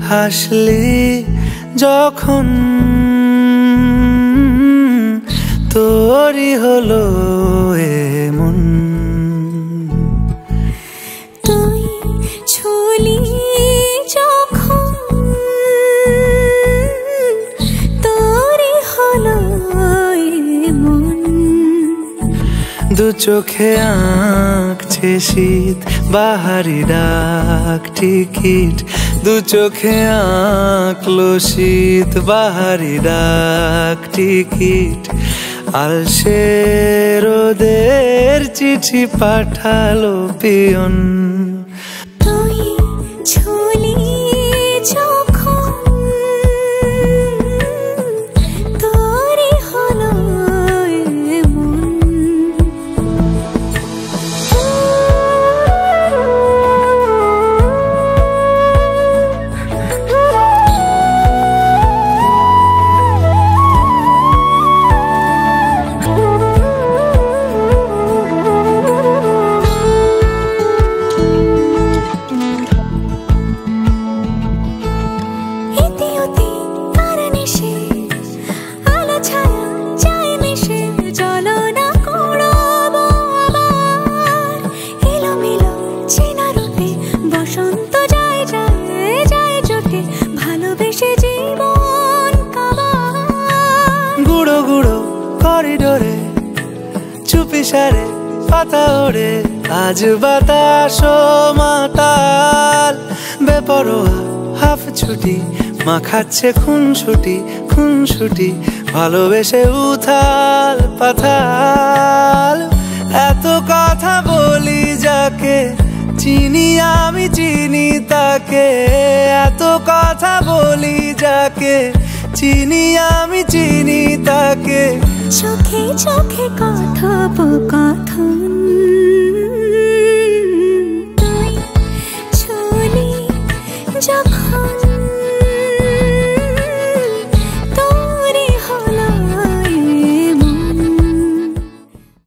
হাসলি যখন তোরই হলো এমন। তুই ছুলি যখন তোরই হলো এমন। দু চোখে আঁকছে শীত বাহারি ডাক টিকিট, দু চোখে আঁকলো শীত বাহারি ডাক টিকিট। আলসে রোদের চিঠি পাঠালো পিয়ন। তুই ছুলি যখন তোরই হলো এমন। গুঁড়ো গুঁড়ো করিডোরে চুপি সারে পাতা ওড়ে, আজ বাতাস মাতাল বেপরোয়া হাফ ছুটি মাখাচ্ছে খুনসুটি খুনসুটি, ভালোবেসে উথাল পাথাল। এত কথা বলি যাকে চিনি আমি চিনি তাকে, এত কথা বলি যাকে চিনি আমি চিনি তাকে। চোখে চোখে কথোপকথন